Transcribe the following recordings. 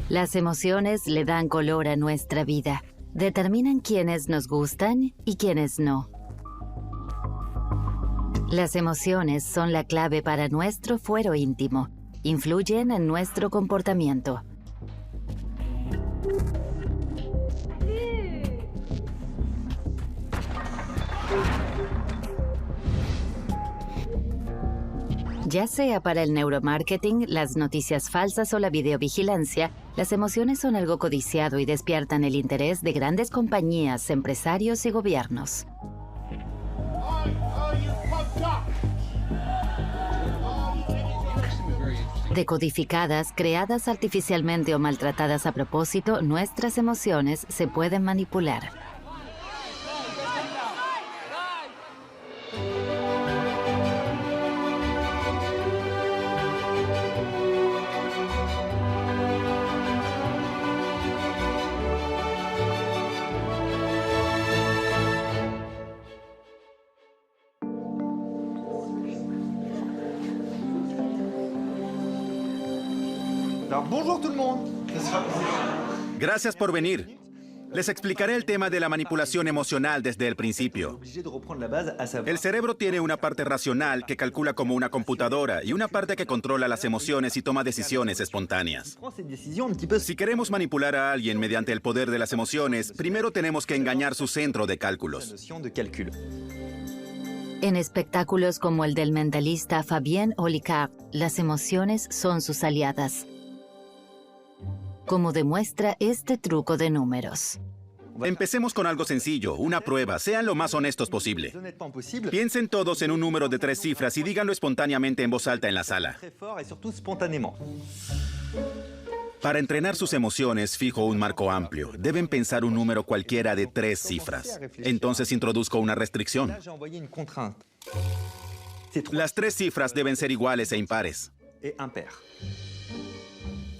Las emociones le dan color a nuestra vida. Determinan quiénes nos gustan y quiénes no. Las emociones son la clave para nuestro fuero íntimo. Influyen en nuestro comportamiento. Ya sea para el neuromarketing, las noticias falsas o la videovigilancia, las emociones son algo codiciado y despiertan el interés de grandes compañías, empresarios y gobiernos. Decodificadas, creadas artificialmente o maltratadas a propósito, nuestras emociones se pueden manipular. Bonjour tout le monde. Gracias por venir. Les explicaré el tema de la manipulación emocional desde el principio. El cerebro tiene una parte racional que calcula como una computadora y una parte que controla las emociones y toma decisiones espontáneas. Si queremos manipular a alguien mediante el poder de las emociones, primero tenemos que engañar su centro de cálculos. En espectáculos como el del mentalista Fabien Olicard, las emociones son sus aliadas, como demuestra este truco de números. Empecemos con algo sencillo, una prueba. Sean lo más honestos posible. Piensen todos en un número de 3 cifras y díganlo espontáneamente en voz alta en la sala. Para entrenar sus emociones, fijo un marco amplio. Deben pensar un número cualquiera de 3 cifras. Entonces introduzco una restricción. Las 3 cifras deben ser iguales e impares.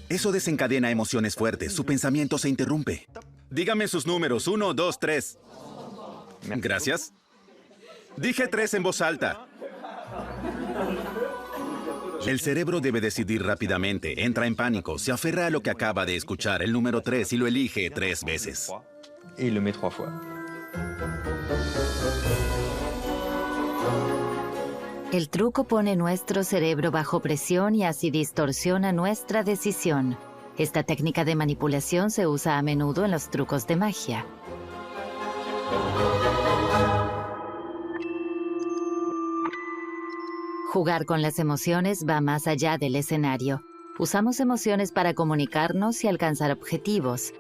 Eso desencadena emociones fuertes. Su pensamiento se interrumpe. Díganme sus números. 1, 2, 3. Gracias. Dije 3 en voz alta. El cerebro debe decidir rápidamente. Entra en pánico. Se aferra a lo que acaba de escuchar, el número 3, y lo elige 3 veces. El truco pone nuestro cerebro bajo presión y así distorsiona nuestra decisión. Esta técnica de manipulación se usa a menudo en los trucos de magia. Jugar con las emociones va más allá del escenario. Usamos emociones para comunicarnos y alcanzar objetivos.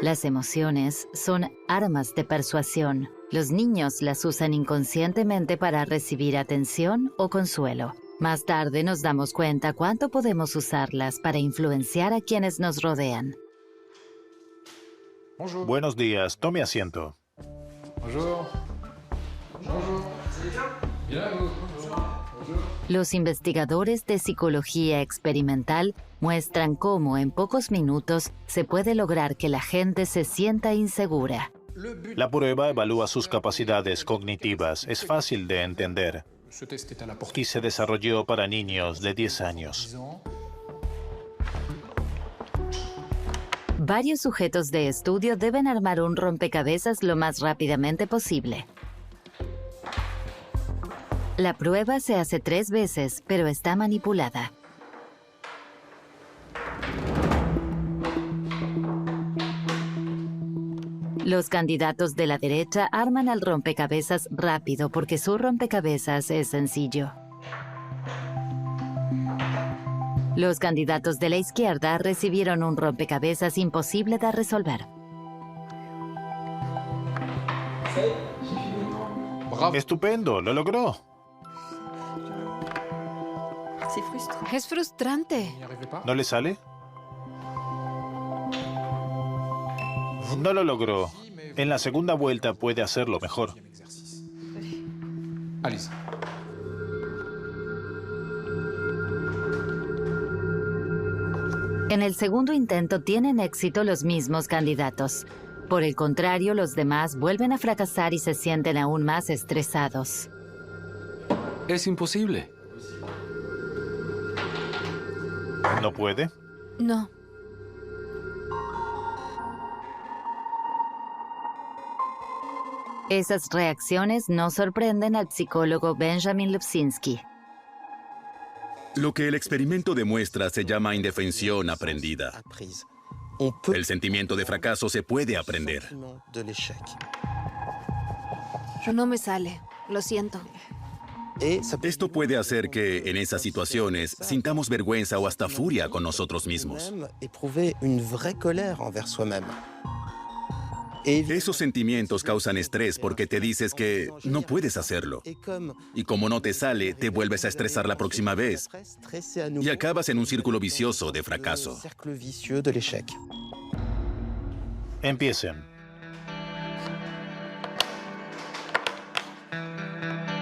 Las emociones son armas de persuasión. Los niños las usan inconscientemente para recibir atención o consuelo. Más tarde nos damos cuenta cuánto podemos usarlas para influenciar a quienes nos rodean. Buenos días, tome asiento. Los investigadores de psicología experimental muestran cómo en pocos minutos se puede lograr que la gente se sienta insegura. La prueba evalúa sus capacidades cognitivas. Es fácil de entender. Y se desarrolló para niños de 10 años. Varios sujetos de estudio deben armar un rompecabezas lo más rápidamente posible. La prueba se hace 3 veces, pero está manipulada. Los candidatos de la derecha arman el rompecabezas rápido porque su rompecabezas es sencillo. Los candidatos de la izquierda recibieron un rompecabezas imposible de resolver. Estupendo, lo logró. Es frustrante. ¿No le sale? No lo logró. En la segunda vuelta puede hacerlo mejor. En el segundo intento tienen éxito los mismos candidatos. Por el contrario, los demás vuelven a fracasar y se sienten aún más estresados. Es imposible. ¿No puede? No. Esas reacciones no sorprenden al psicólogo Benjamin Lubzinski. Lo que el experimento demuestra se llama indefensión aprendida. El sentimiento de fracaso se puede aprender. No me sale. Lo siento. Esto puede hacer que, en esas situaciones, sintamos vergüenza o hasta furia con nosotros mismos. Esos sentimientos causan estrés porque te dices que no puedes hacerlo. Y como no te sale, te vuelves a estresar la próxima vez. Y acabas en un círculo vicioso de fracaso. Empiecen.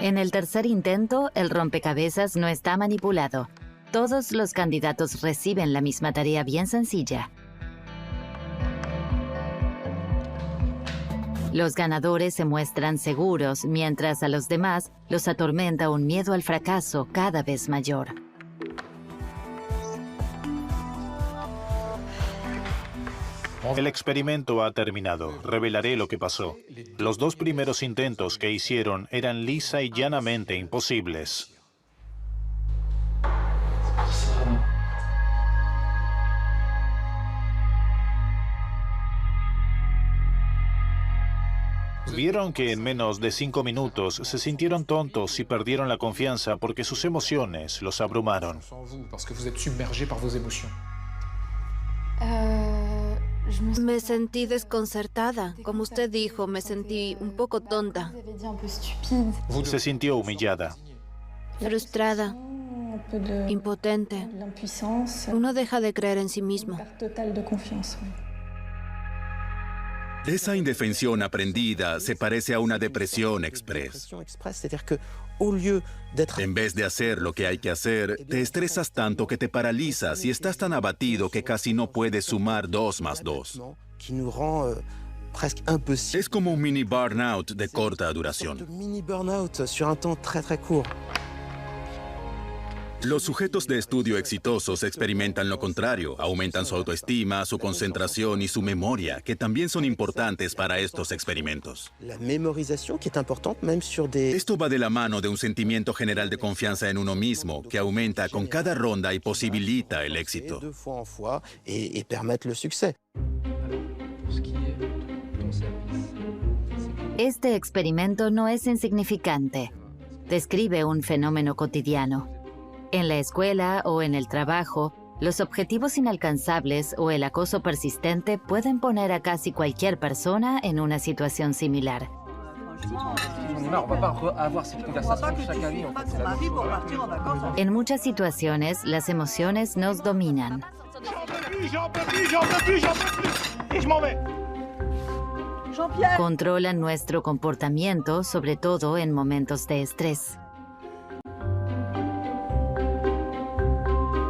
En el tercer intento, el rompecabezas no está manipulado. Todos los candidatos reciben la misma tarea bien sencilla. Los ganadores se muestran seguros, mientras a los demás los atormenta un miedo al fracaso cada vez mayor. El experimento ha terminado. Revelaré lo que pasó. Los 2 primeros intentos que hicieron eran lisa y llanamente imposibles. Vieron que en menos de 5 minutos se sintieron tontos y perdieron la confianza porque sus emociones los abrumaron. Me sentí desconcertada. Como usted dijo, me sentí un poco tonta. Se sintió humillada. Frustrada. Impotente. Uno deja de creer en sí mismo. Esa indefensión aprendida se parece a una depresión express. En vez de hacer lo que hay que hacer, te estresas tanto que te paralizas y estás tan abatido que casi no puedes sumar 2 más 2. Es como un mini burnout de corta duración. Los sujetos de estudio exitosos experimentan lo contrario, aumentan su autoestima, su concentración y su memoria, que también son importantes para estos experimentos. Esto va de la mano de un sentimiento general de confianza en uno mismo, que aumenta con cada ronda y posibilita el éxito. Este experimento no es insignificante. Describe un fenómeno cotidiano. En la escuela o en el trabajo, los objetivos inalcanzables o el acoso persistente pueden poner a casi cualquier persona en una situación similar. En muchas situaciones, las emociones nos dominan. Controlan nuestro comportamiento, sobre todo en momentos de estrés.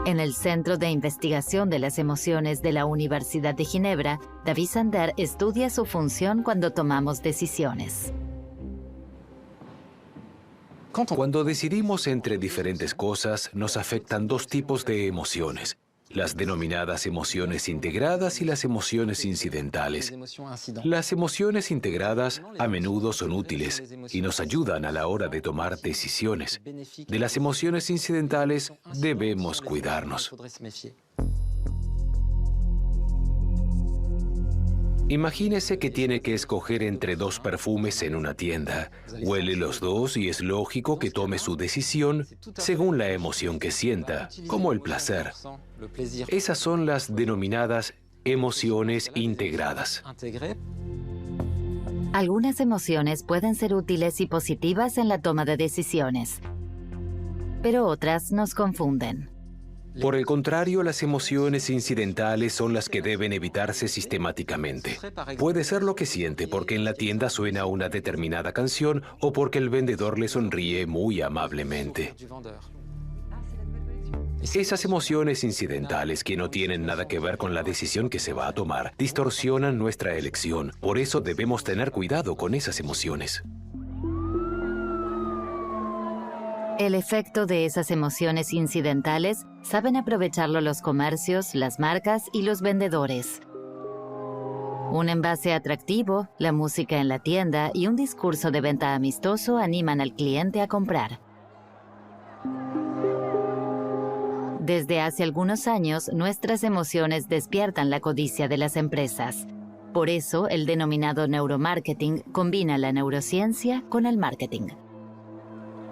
En el Centro de Investigación de las Emociones de la Universidad de Ginebra, David Sander estudia su función cuando tomamos decisiones. Cuando decidimos entre diferentes cosas, nos afectan 2 tipos de emociones. Las denominadas emociones integradas y las emociones incidentales. Las emociones integradas a menudo son útiles y nos ayudan a la hora de tomar decisiones. De las emociones incidentales debemos cuidarnos. Imagínese que tiene que escoger entre 2 perfumes en una tienda. Huele los 2 y es lógico que tome su decisión según la emoción que sienta, como el placer. Esas son las denominadas emociones integradas. Algunas emociones pueden ser útiles y positivas en la toma de decisiones, pero otras nos confunden. Por el contrario, las emociones incidentales son las que deben evitarse sistemáticamente. Puede ser lo que siente porque en la tienda suena una determinada canción o porque el vendedor le sonríe muy amablemente. Esas emociones incidentales que no tienen nada que ver con la decisión que se va a tomar distorsionan nuestra elección. Por eso debemos tener cuidado con esas emociones. El efecto de esas emociones incidentales saben aprovecharlo los comercios, las marcas y los vendedores. Un envase atractivo, la música en la tienda y un discurso de venta amistoso animan al cliente a comprar. Desde hace algunos años, nuestras emociones despiertan la codicia de las empresas. Por eso, el denominado neuromarketing combina la neurociencia con el marketing.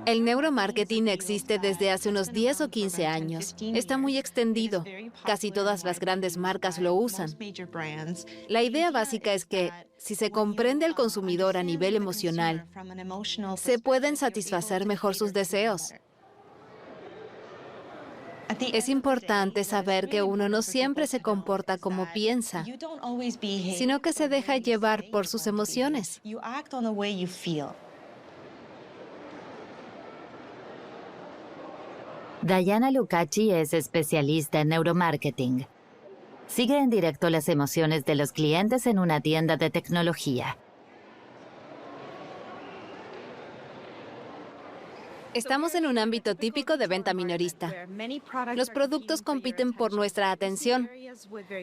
El neuromarketing existe desde hace unos 10 o 15 años. Está muy extendido. Casi todas las grandes marcas lo usan. La idea básica es que, si se comprende al consumidor a nivel emocional, se pueden satisfacer mejor sus deseos. Es importante saber que uno no siempre se comporta como piensa, sino que se deja llevar por sus emociones. Diana Lucaci es especialista en neuromarketing. Sigue en directo las emociones de los clientes en una tienda de tecnología. Estamos en un ámbito típico de venta minorista. Los productos compiten por nuestra atención.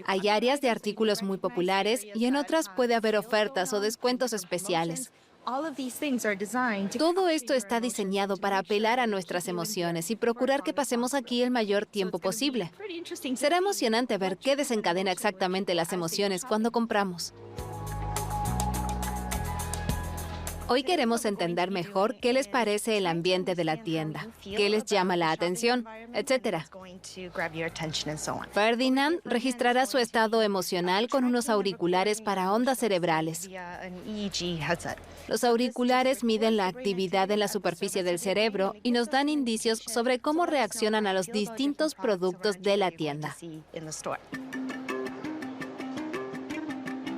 Hay áreas de artículos muy populares y en otras puede haber ofertas o descuentos especiales. Todo esto está diseñado para apelar a nuestras emociones y procurar que pasemos aquí el mayor tiempo posible. Será emocionante ver qué desencadena exactamente las emociones cuando compramos. Hoy queremos entender mejor qué les parece el ambiente de la tienda, qué les llama la atención, etc. Ferdinand registrará su estado emocional con unos auriculares para ondas cerebrales. Los auriculares miden la actividad en la superficie del cerebro y nos dan indicios sobre cómo reaccionan a los distintos productos de la tienda.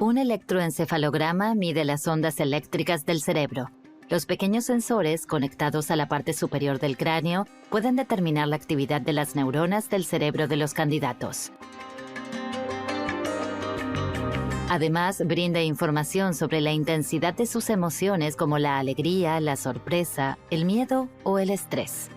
Un electroencefalograma mide las ondas eléctricas del cerebro. Los pequeños sensores conectados a la parte superior del cráneo pueden determinar la actividad de las neuronas del cerebro de los candidatos. Además, brinda información sobre la intensidad de sus emociones como la alegría, la sorpresa, el miedo o el estrés.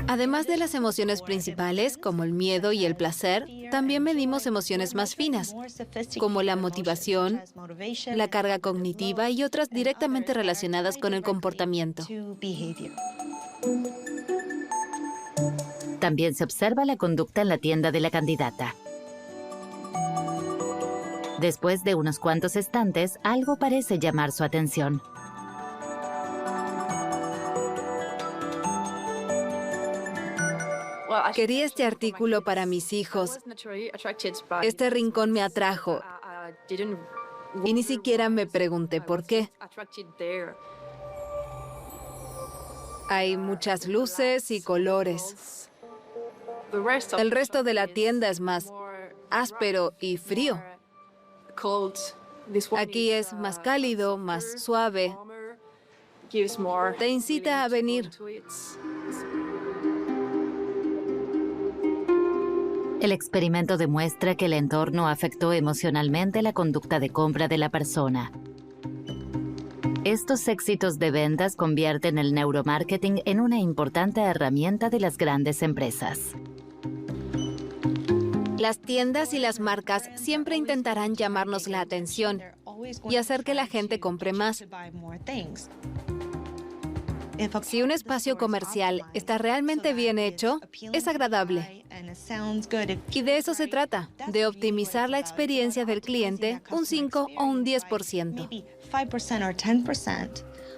Además de las emociones principales, como el miedo y el placer, también medimos emociones más finas, como la motivación, la carga cognitiva y otras directamente relacionadas con el comportamiento. También se observa la conducta en la tienda de la candidata. Después de unos cuantos instantes, algo parece llamar su atención. Quería este artículo para mis hijos. Este rincón me atrajo y ni siquiera me pregunté por qué. Hay muchas luces y colores. El resto de la tienda es más áspero y frío. Aquí es más cálido, más suave. Te incita a venir. El experimento demuestra que el entorno afectó emocionalmente la conducta de compra de la persona. Estos éxitos de ventas convierten el neuromarketing en una importante herramienta de las grandes empresas. Las tiendas y las marcas siempre intentarán llamarnos la atención y hacer que la gente compre más. Si un espacio comercial está realmente bien hecho, es agradable. Y de eso se trata, de optimizar la experiencia del cliente un 5 o un 10%.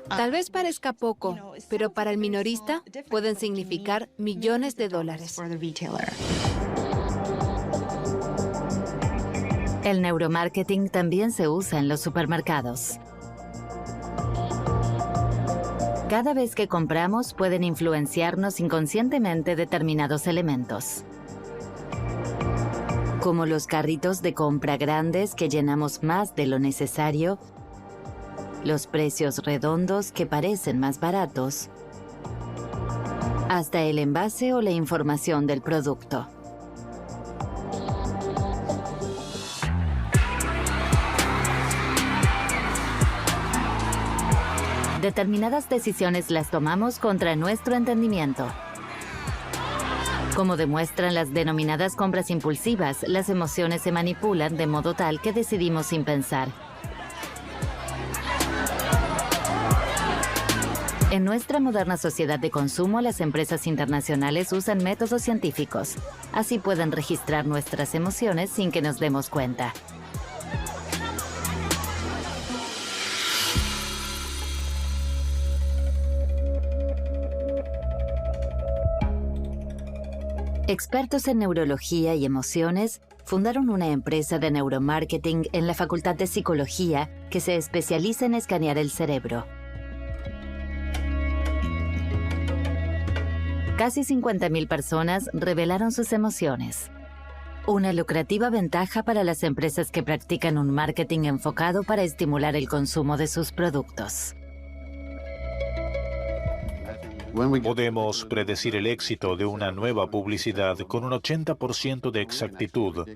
Tal vez parezca poco, pero para el minorista pueden significar millones de dólares. El neuromarketing también se usa en los supermercados. Cada vez que compramos pueden influenciarnos inconscientemente determinados elementos, como los carritos de compra grandes que llenamos más de lo necesario, los precios redondos que parecen más baratos, hasta el envase o la información del producto. Determinadas decisiones las tomamos contra nuestro entendimiento. Como demuestran las denominadas compras impulsivas, las emociones se manipulan de modo tal que decidimos sin pensar. En nuestra moderna sociedad de consumo, las empresas internacionales usan métodos científicos. Así pueden registrar nuestras emociones sin que nos demos cuenta. Expertos en neurología y emociones fundaron una empresa de neuromarketing en la Facultad de Psicología que se especializa en escanear el cerebro. Casi 50,000 personas revelaron sus emociones. Una lucrativa ventaja para las empresas que practican un marketing enfocado para estimular el consumo de sus productos. Podemos predecir el éxito de una nueva publicidad con un 80% de exactitud,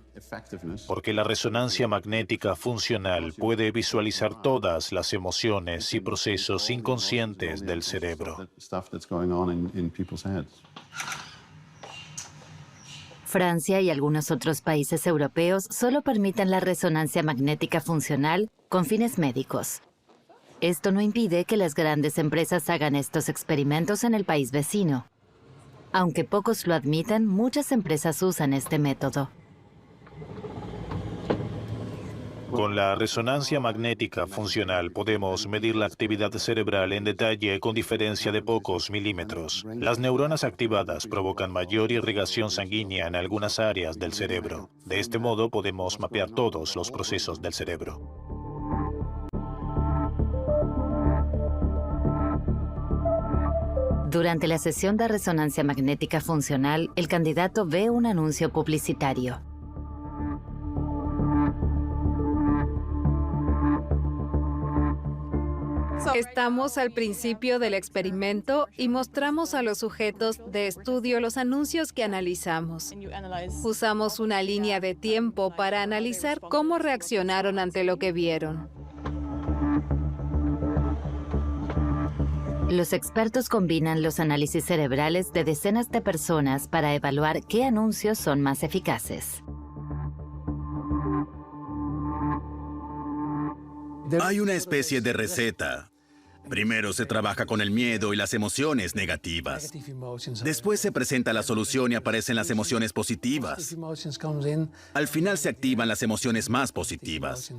porque la resonancia magnética funcional puede visualizar todas las emociones y procesos inconscientes del cerebro. Francia y algunos otros países europeos solo permiten la resonancia magnética funcional con fines médicos. Esto no impide que las grandes empresas hagan estos experimentos en el país vecino. Aunque pocos lo admitan, muchas empresas usan este método. Con la resonancia magnética funcional podemos medir la actividad cerebral en detalle con diferencia de pocos milímetros. Las neuronas activadas provocan mayor irrigación sanguínea en algunas áreas del cerebro. De este modo podemos mapear todos los procesos del cerebro. Durante la sesión de resonancia magnética funcional, el candidato ve un anuncio publicitario. Estamos al principio del experimento y mostramos a los sujetos de estudio los anuncios que analizamos. Usamos una línea de tiempo para analizar cómo reaccionaron ante lo que vieron. Los expertos combinan los análisis cerebrales de decenas de personas para evaluar qué anuncios son más eficaces. Hay una especie de receta. Primero se trabaja con el miedo y las emociones negativas. Después se presenta la solución y aparecen las emociones positivas. Al final se activan las emociones más positivas.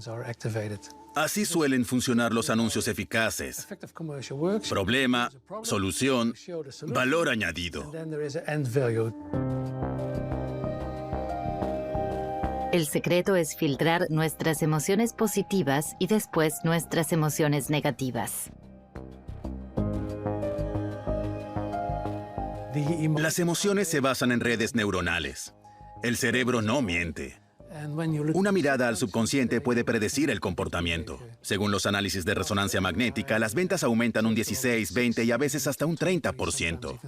Así suelen funcionar los anuncios eficaces. Problema, solución, valor añadido. El secreto es filtrar nuestras emociones positivas y después nuestras emociones negativas. Las emociones se basan en redes neuronales. El cerebro no miente. Una mirada al subconsciente puede predecir el comportamiento. Según los análisis de resonancia magnética, las ventas aumentan un 16, 20 y a veces hasta un 30%.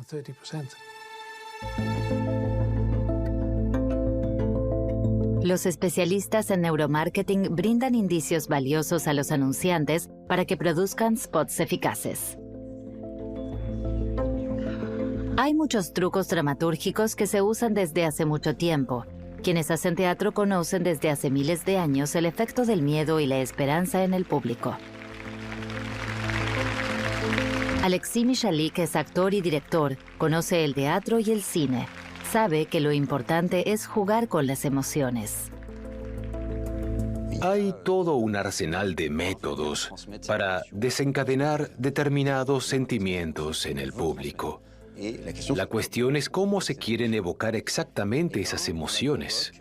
Los especialistas en neuromarketing brindan indicios valiosos a los anunciantes para que produzcan spots eficaces. Hay muchos trucos dramatúrgicos que se usan desde hace mucho tiempo. Quienes hacen teatro conocen desde hace miles de años el efecto del miedo y la esperanza en el público. Alexis Michalik es actor y director, conoce el teatro y el cine. Sabe que lo importante es jugar con las emociones. Hay todo un arsenal de métodos para desencadenar determinados sentimientos en el público. La cuestión es cómo se quieren evocar exactamente esas emociones.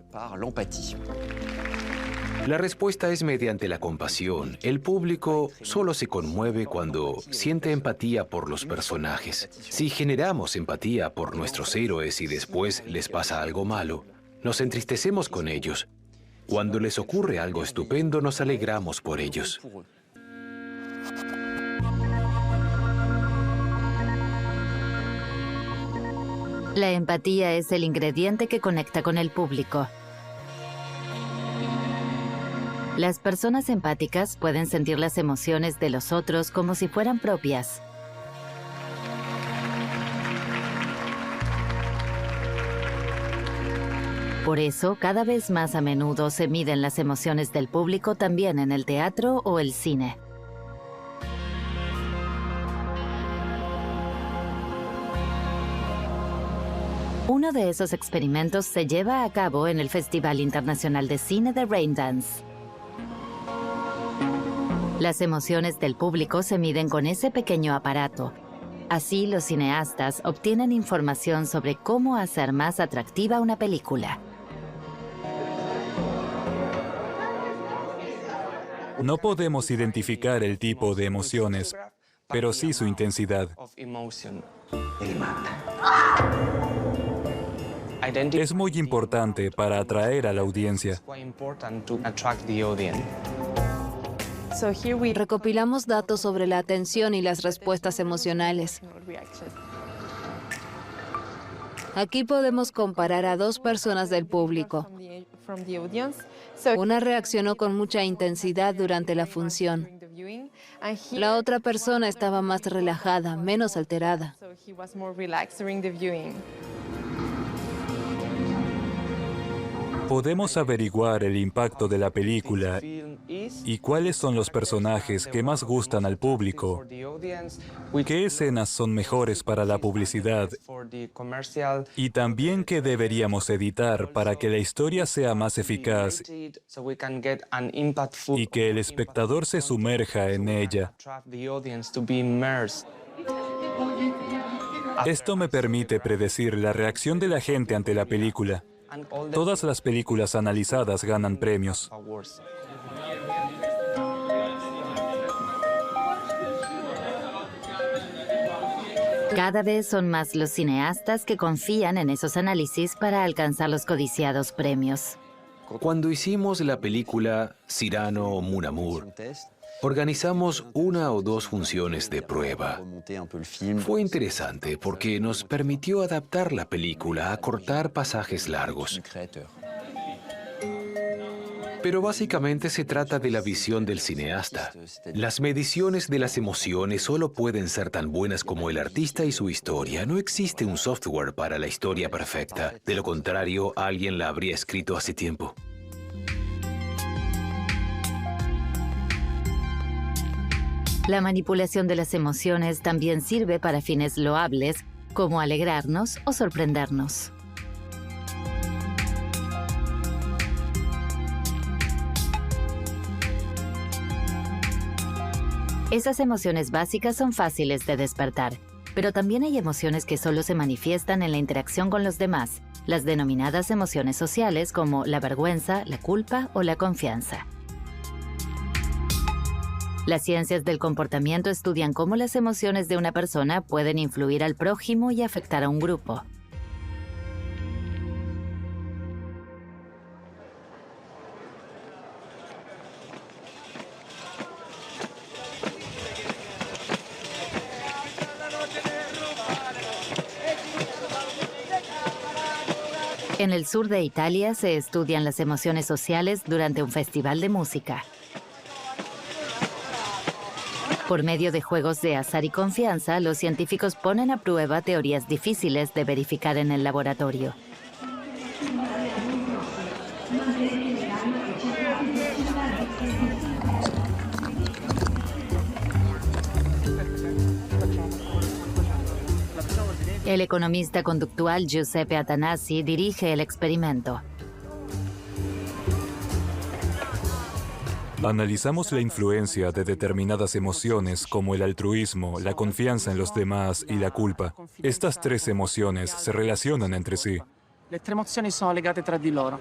La respuesta es mediante la compasión. El público solo se conmueve cuando siente empatía por los personajes. Si generamos empatía por nuestros héroes y después les pasa algo malo, nos entristecemos con ellos. Cuando les ocurre algo estupendo, nos alegramos por ellos. La empatía es el ingrediente que conecta con el público. Las personas empáticas pueden sentir las emociones de los otros como si fueran propias. Por eso, cada vez más a menudo se miden las emociones del público también en el teatro o el cine. Uno de esos experimentos se lleva a cabo en el Festival Internacional de Cine de Raindance. Las emociones del público se miden con ese pequeño aparato. Así, los cineastas obtienen información sobre cómo hacer más atractiva una película. No podemos identificar el tipo de emociones, pero sí su intensidad. Es muy importante para atraer a la audiencia. Recopilamos datos sobre la atención y las respuestas emocionales. Aquí podemos comparar a dos personas del público. Una reaccionó con mucha intensidad durante la función. La otra persona estaba más relajada, menos alterada. Podemos averiguar el impacto de la película y cuáles son los personajes que más gustan al público, qué escenas son mejores para la publicidad y también qué deberíamos editar para que la historia sea más eficaz y que el espectador se sumerja en ella. Esto me permite predecir la reacción de la gente ante la película. Todas las películas analizadas ganan premios. Cada vez son más los cineastas que confían en esos análisis para alcanzar los codiciados premios. Cuando hicimos la película Cyrano o Mon Amour, organizamos 1 o 2 funciones de prueba. Fue interesante porque nos permitió adaptar la película, acortar pasajes largos. Pero básicamente se trata de la visión del cineasta. Las mediciones de las emociones solo pueden ser tan buenas como el artista y su historia. No existe un software para la historia perfecta. De lo contrario, alguien la habría escrito hace tiempo. La manipulación de las emociones también sirve para fines loables, como alegrarnos o sorprendernos. Esas emociones básicas son fáciles de despertar, pero también hay emociones que solo se manifiestan en la interacción con los demás, las denominadas emociones sociales como la vergüenza, la culpa o la confianza. Las ciencias del comportamiento estudian cómo las emociones de una persona pueden influir al prójimo y afectar a un grupo. En el sur de Italia se estudian las emociones sociales durante un festival de música. Por medio de juegos de azar y confianza, los científicos ponen a prueba teorías difíciles de verificar en el laboratorio. El economista conductual Giuseppe Atanasi dirige el experimento. Analizamos la influencia de determinadas emociones como el altruismo, la confianza en los demás y la culpa. Estas 3 emociones se relacionan entre sí. Le 3 emozioni sono legate tra di loro.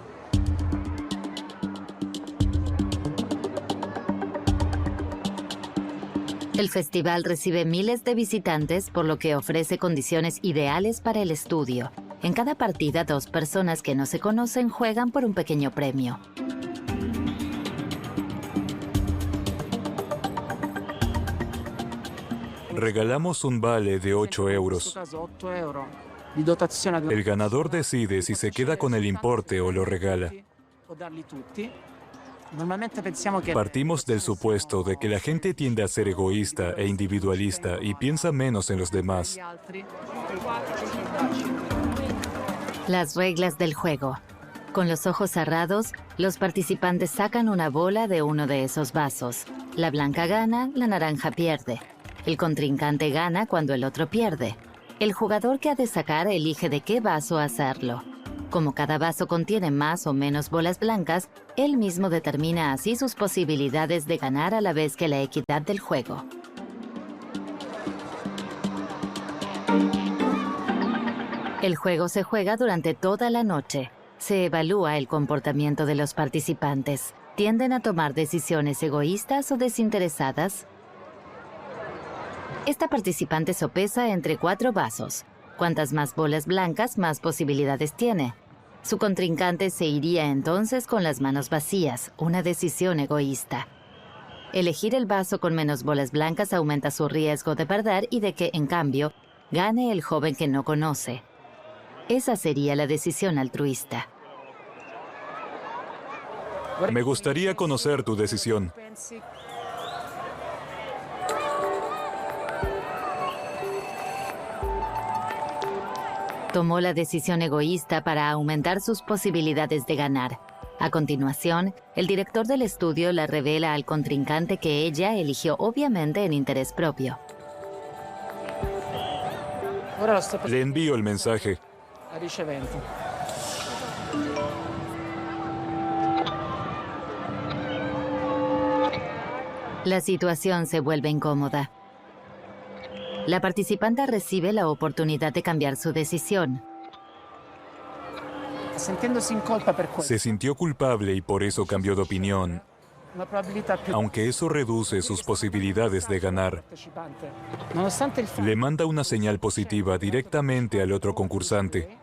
El festival recibe miles de visitantes, por lo que ofrece condiciones ideales para el estudio. En cada partida, 2 personas que no se conocen juegan por un pequeño premio. Regalamos un vale de 8 euros. El ganador decide si se queda con el importe o lo regala. Normalmente pensiamo che Partimos del supuesto de que la gente tiende a ser egoísta e individualista y piensa menos en los demás. Las reglas del juego. Con los ojos cerrados, los participantes sacan una bola de uno de esos vasos. La blanca gana, la naranja pierde. El contrincante gana cuando el otro pierde. El jugador que ha de sacar elige de qué vaso hacerlo. Como cada vaso contiene más o menos bolas blancas, él mismo determina así sus posibilidades de ganar a la vez que la equidad del juego. El juego se juega durante toda la noche. Se evalúa el comportamiento de los participantes. ¿Tienden a tomar decisiones egoístas o desinteresadas? Esta participante sopesa entre 4 vasos. Cuantas más bolas blancas, más posibilidades tiene. Su contrincante se iría entonces con las manos vacías, una decisión egoísta. Elegir el vaso con menos bolas blancas aumenta su riesgo de perder y de que, en cambio, gane el joven que no conoce. Esa sería la decisión altruista. Me gustaría conocer tu decisión. Tomó la decisión egoísta para aumentar sus posibilidades de ganar. A continuación, el director del estudio le revela al contrincante que ella eligió obviamente en interés propio. ora lo sto Le envío el mensaje. ricevendo. La situación se vuelve incómoda. La participante recibe la oportunidad de cambiar su decisión. Sentendosi in colpa per questo, Se sintió culpable y por eso cambió de opinión, una probabilità più aunque eso reduce sus posibilidades de ganar. partecipante. Nonostante il fatto Le manda una señal positiva directamente al otro concursante.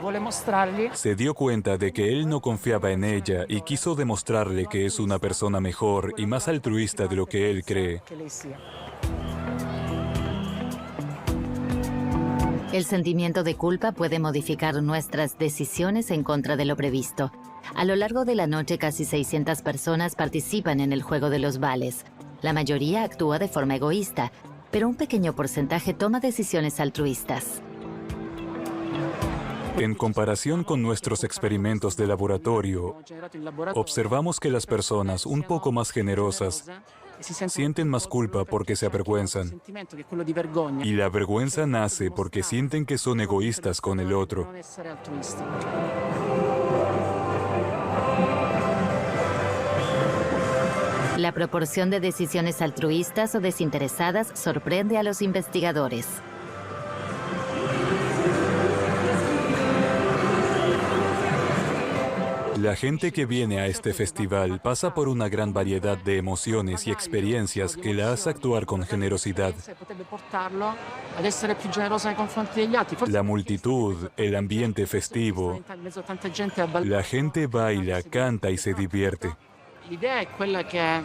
vuole mostrargli Se dio cuenta de que él no confiaba en ella y quiso demostrarle que es una persona mejor y más altruista de lo que él cree. che lei sia. El sentimiento de culpa puede modificar nuestras decisiones en contra de lo previsto. A lo largo de la noche, casi 600 personas participan en el juego de los vales. La mayoría actúa de forma egoísta, pero un pequeño porcentaje toma decisiones altruistas. En comparación con nuestros experimentos de laboratorio, Abbiamo generato in laboratorio observamos que las personas un poco más generosas e si sentono sienten más culpa porque se un avergüenzan. sentimento che è quello di vergogna. Y la vergüenza nace porque sienten que son egoístas con el otro. Non essere altruisti. La proporción de decisiones altruistas o desinteresadas sorprende a los investigadores. La gente que viene a este festival pasa por una gran variedad de emociones y experiencias que la hace actuar con generosidad. Potrebbe portarlo ad essere più generoso nei confronti degli altri. Forse La multitud, el ambiente festivo, in mezzo a tanta gente a ballare. la gente baila, canta y se divierte. L'idea è quella che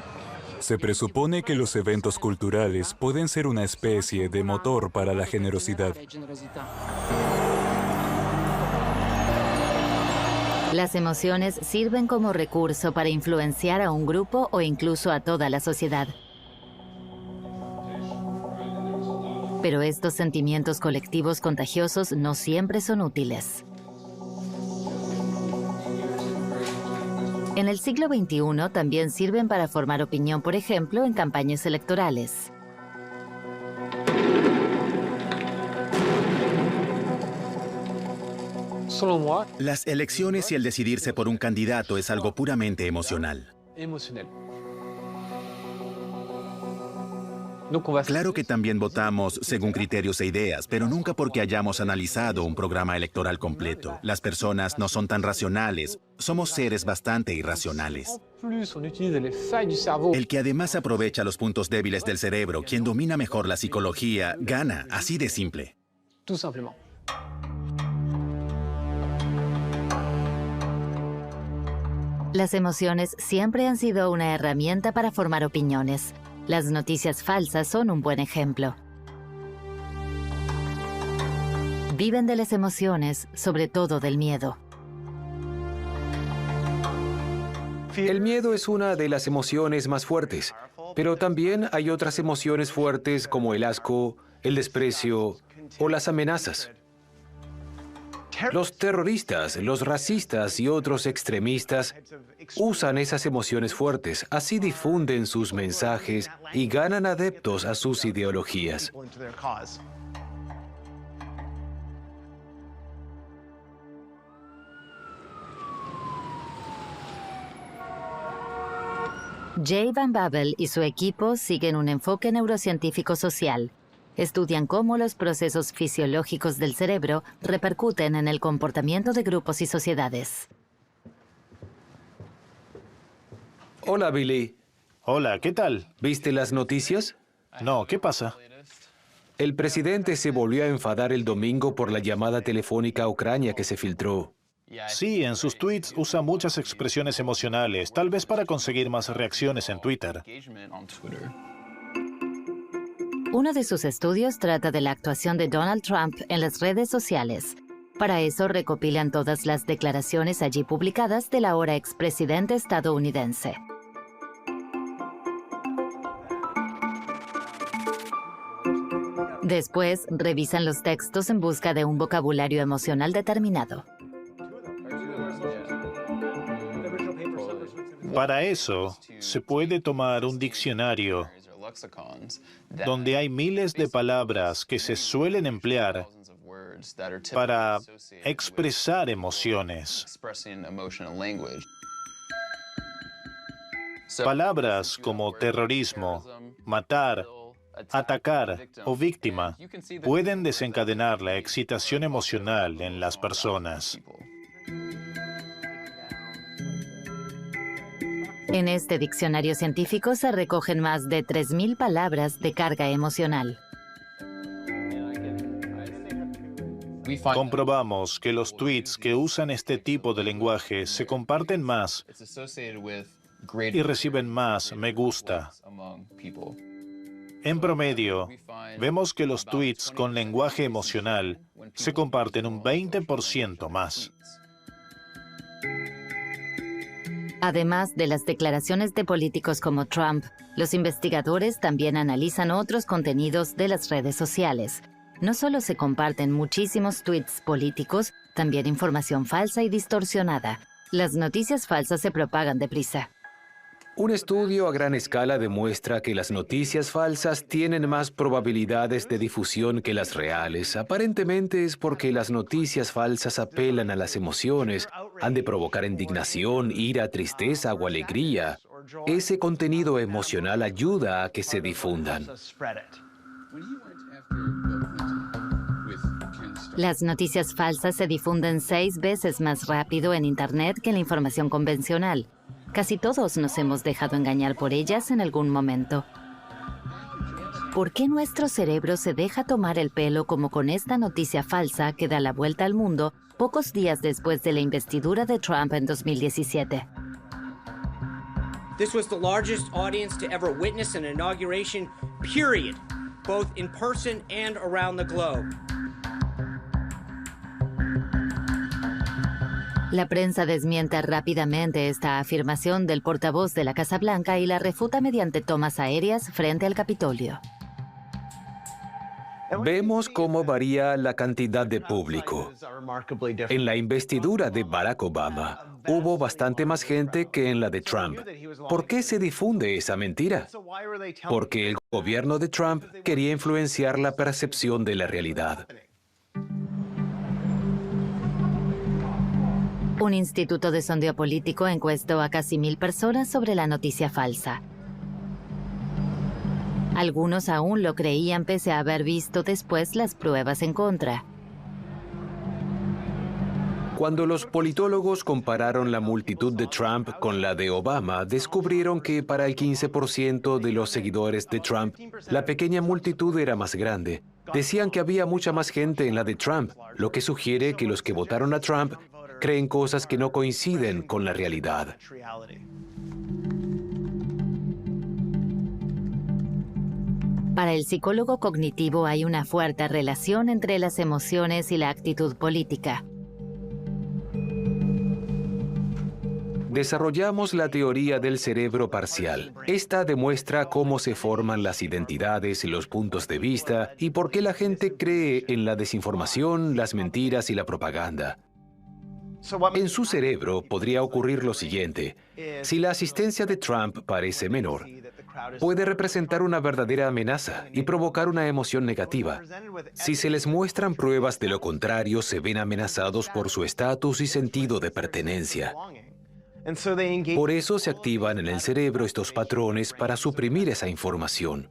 Se presupone que los eventos culturales pueden ser una especie de motor para la generosidad. è generosità. Las emociones sirven como recurso para influenciar a un grupo o incluso a toda la sociedad. Pero estos sentimientos colectivos contagiosos no siempre son útiles. En el siglo XXI también sirven para formar opinión, por ejemplo, en campañas electorales. Las elecciones y el decidirse por un candidato es algo puramente emocional. Claro que también votamos según criterios e ideas, pero nunca porque hayamos analizado un programa electoral completo. Las personas no son tan racionales, somos seres bastante irracionales. El que además aprovecha los puntos débiles del cerebro, quien domina mejor la psicología, gana, así de simple. Las emociones siempre han sido una herramienta para formar opiniones. Las noticias falsas son un buen ejemplo. Viven de las emociones, sobre todo del miedo. El miedo es una de las emociones más fuertes, pero también hay otras emociones fuertes como el asco, el desprecio o las amenazas. Los terroristas, los racistas y otros extremistas usan esas emociones fuertes, así difunden sus mensajes y ganan adeptos a sus ideologías. Jay Van Bavel y su equipo siguen un enfoque neurocientífico social. Estudian cómo los procesos fisiológicos del cerebro repercuten en el comportamiento de grupos y sociedades. Hola, Billy. Hola, ¿qué tal? ¿Viste las noticias? No, ¿qué pasa? El presidente se volvió a enfadar el domingo por la llamada telefónica a Ucrania que se filtró. Sí, en sus tweets usa muchas expresiones emocionales, tal vez para conseguir más reacciones en Twitter. Uno de sus estudios trata de la actuación de Donald Trump en las redes sociales. Para eso recopilan todas las declaraciones allí publicadas del ahora expresidente estadounidense. Después, revisan los textos en busca de un vocabulario emocional determinado. Para eso, se puede tomar un diccionario donde hay miles de palabras que se suelen emplear para expresar emociones. Palabras como terrorismo, matar, atacar o víctima pueden desencadenar la excitación emocional en las personas. En este diccionario científico se recogen más de 3.000 palabras de carga emocional. Comprobamos que los tweets que usan este tipo de lenguaje se comparten más y reciben más me gusta. En promedio, vemos que los tweets con lenguaje emocional se comparten un 20% más. Además de las declaraciones de políticos como Trump, los investigadores también analizan otros contenidos de las redes sociales. No solo se comparten muchísimos tweets políticos, también información falsa y distorsionada. Las noticias falsas se propagan deprisa. Un estudio a gran escala demuestra que las noticias falsas tienen más probabilidades de difusión que las reales. Aparentemente es porque las noticias falsas apelan a las emociones, han de provocar indignación, ira, tristeza o alegría. Ese contenido emocional ayuda a que se difundan. Las noticias falsas se difunden 6 veces más rápido en Internet que la información convencional. Casi todos nos hemos dejado engañar por ellas en algún momento. ¿Por qué nuestro cerebro se deja tomar el pelo como con esta noticia falsa que da la vuelta al mundo pocos días después de la investidura de Trump en 2017? This was the largest audience to ever witness an inauguration, period, both in person and around the globe. La prensa desmiente rápidamente esta afirmación del portavoz de la Casa Blanca y la refuta mediante tomas aéreas frente al Capitolio. Vemos cómo varía la cantidad de público. En la investidura de Barack Obama, hubo bastante más gente que en la de Trump. ¿Por qué se difunde esa mentira? Porque el gobierno de Trump quería influenciar la percepción de la realidad. Un instituto de sondeo político encuestó a casi 1.000 personas sobre la noticia falsa. Algunos aún lo creían pese a haber visto después las pruebas en contra. Cuando los politólogos compararon la multitud de Trump con la de Obama, descubrieron que para el 15% de los seguidores de Trump, la pequeña multitud era más grande. Decían que había mucha más gente en la de Trump, lo que sugiere que los que votaron a Trump creen cosas que no coinciden con la realidad. Para el psicólogo cognitivo hay una fuerte relación entre las emociones y la actitud política. Desarrollamos la teoría del cerebro parcial. Esta demuestra cómo se forman las identidades, los puntos de vista y por qué la gente cree en la desinformación, las mentiras y la propaganda. En su cerebro podría ocurrir lo siguiente. Si la asistencia de Trump parece menor, puede representar una verdadera amenaza y provocar una emoción negativa. Si se les muestran pruebas de lo contrario, se ven amenazados por su estatus y sentido de pertenencia. Por eso se activan en el cerebro estos patrones para suprimir esa información.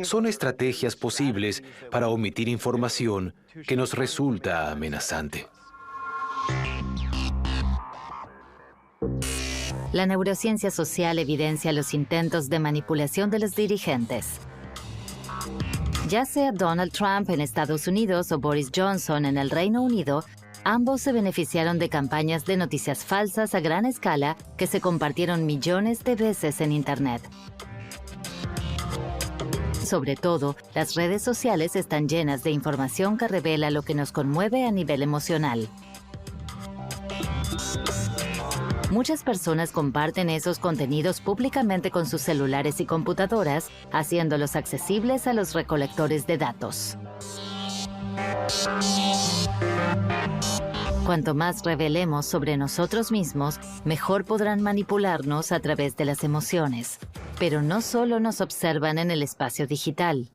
Son estrategias posibles para omitir información que nos resulta amenazante. La neurociencia social evidencia los intentos de manipulación de los dirigentes. Ya sea Donald Trump en Estados Unidos o Boris Johnson en el Reino Unido, ambos se beneficiaron de campañas de noticias falsas a gran escala que se compartieron millones de veces en Internet. Sobre todo, las redes sociales están llenas de información que revela lo que nos conmueve a nivel emocional. Muchas personas comparten esos contenidos públicamente con sus celulares y computadoras, haciéndolos accesibles a los recolectores de datos. Cuanto más revelemos sobre nosotros mismos, mejor podrán manipularnos a través de las emociones. Pero no solo nos observan en el espacio digital.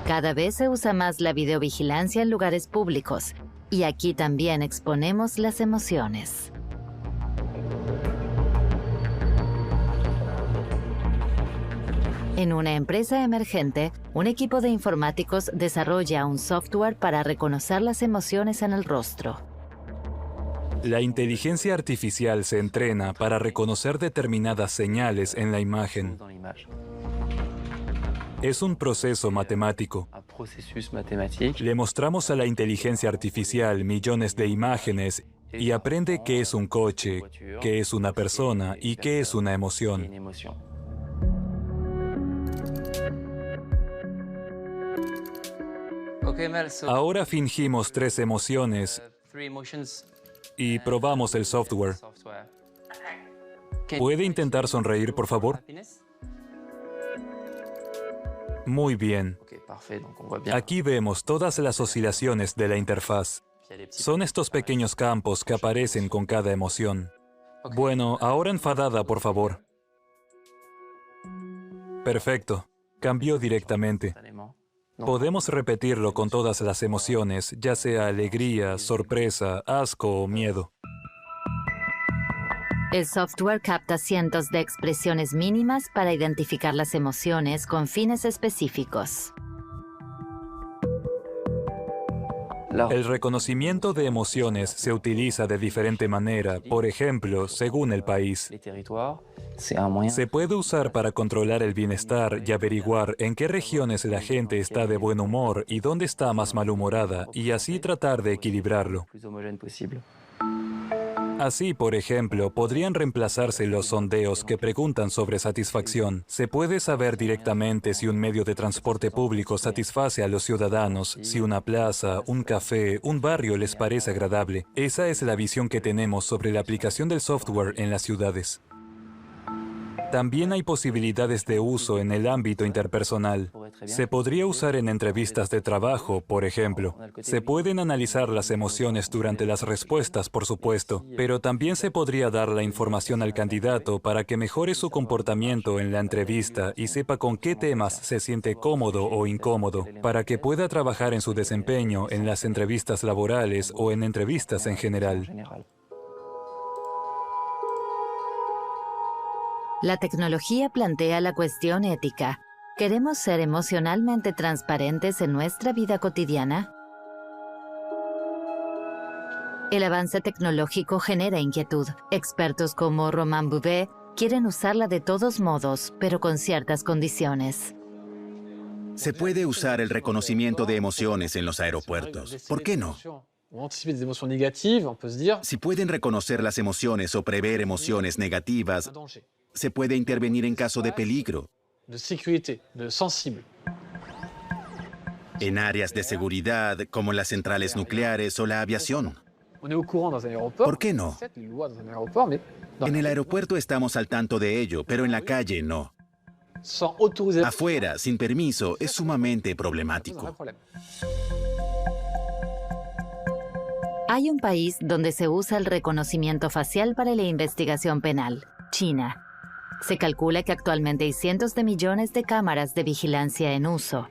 Cada vez se usa más la videovigilancia en lugares públicos, y aquí también exponemos las emociones. En una empresa emergente, un equipo de informáticos desarrolla un software para reconocer las emociones en el rostro. La inteligencia artificial se entrena para reconocer determinadas señales en la imagen. Es un proceso matemático. Le mostramos a la inteligencia artificial millones de imágenes y aprende qué es un coche, qué es una persona y qué es una emoción. Ahora fingimos 3 emociones y probamos el software. ¿Puede intentar sonreír, por favor? Muy bien. Aquí vemos todas las oscilaciones de la interfaz. Son estos pequeños campos que aparecen con cada emoción. Bueno, ahora enfadada, por favor. Perfecto. Cambió directamente. Podemos repetirlo con todas las emociones, ya sea alegría, sorpresa, asco o miedo. El software capta cientos de expresiones mínimas para identificar las emociones con fines específicos. El reconocimiento de emociones se utiliza de diferente manera, por ejemplo, según el país. Se puede usar para controlar el bienestar y averiguar en qué regiones la gente está de buen humor y dónde está más malhumorada, y así tratar de equilibrarlo. Así, por ejemplo, podrían reemplazarse los sondeos que preguntan sobre satisfacción. Se puede saber directamente si un medio de transporte público satisface a los ciudadanos, si una plaza, un café, un barrio les parece agradable. Esa es la visión que tenemos sobre la aplicación del software en las ciudades. También hay posibilidades de uso en el ámbito interpersonal. Se podría usar en entrevistas de trabajo, por ejemplo. Se pueden analizar las emociones durante las respuestas, por supuesto, pero también se podría dar la información al candidato para que mejore su comportamiento en la entrevista y sepa con qué temas se siente cómodo o incómodo, para que pueda trabajar en su desempeño en las entrevistas laborales o en entrevistas en general. La tecnología plantea la cuestión ética. ¿Queremos ser emocionalmente transparentes en nuestra vida cotidiana? El avance tecnológico genera inquietud. Expertos como Romain Bouvet quieren usarla de todos modos, pero con ciertas condiciones. Se puede usar el reconocimiento de emociones en los aeropuertos. ¿Por qué no? Si pueden reconocer las emociones o prever emociones negativas, se puede intervenir en caso de peligro. en áreas de seguridad como las centrales nucleares o la aviación. ¿Por qué no? En el aeropuerto estamos al tanto de ello, pero en la calle no. Afuera, sin permiso, es sumamente problemático. Hay un país donde se usa el reconocimiento facial para la investigación penal, China. Se calcula que actualmente hay cientos de millones de cámaras de vigilancia en uso.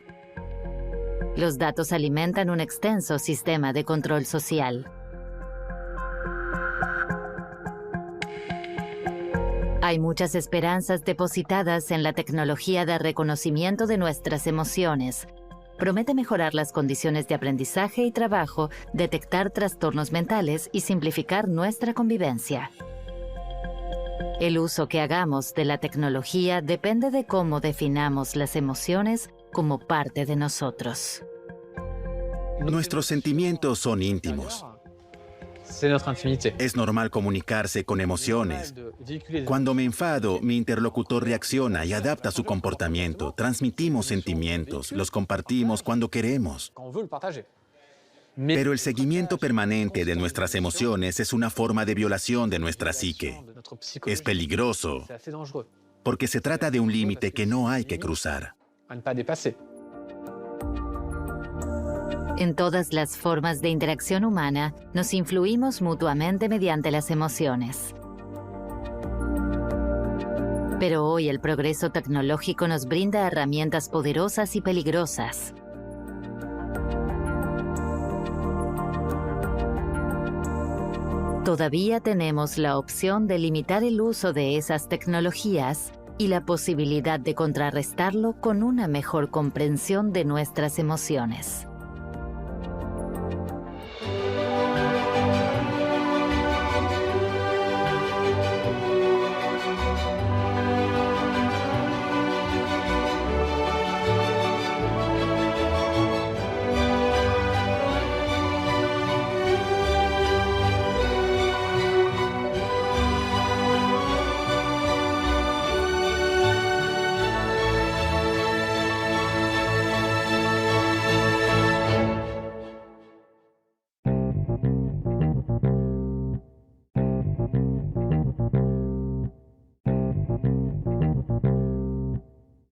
Los datos alimentan un extenso sistema de control social. Hay muchas esperanzas depositadas en la tecnología de reconocimiento de nuestras emociones. Promete mejorar las condiciones de aprendizaje y trabajo, detectar trastornos mentales y simplificar nuestra convivencia. El uso que hagamos de la tecnología depende de cómo definamos las emociones como parte de nosotros. Nuestros sentimientos son íntimos. Es normal comunicarse con emociones. Cuando me enfado, mi interlocutor reacciona y adapta su comportamiento. Transmitimos sentimientos, los compartimos cuando queremos. Pero el seguimiento permanente de nuestras emociones es una forma de violación de nuestra psique. Es peligroso porque se trata de un límite que no hay que cruzar. En todas las formas de interacción humana, nos influimos mutuamente mediante las emociones. Pero hoy el progreso tecnológico nos brinda herramientas poderosas y peligrosas. Todavía tenemos la opción de limitar el uso de esas tecnologías y la posibilidad de contrarrestarlo con una mejor comprensión de nuestras emociones.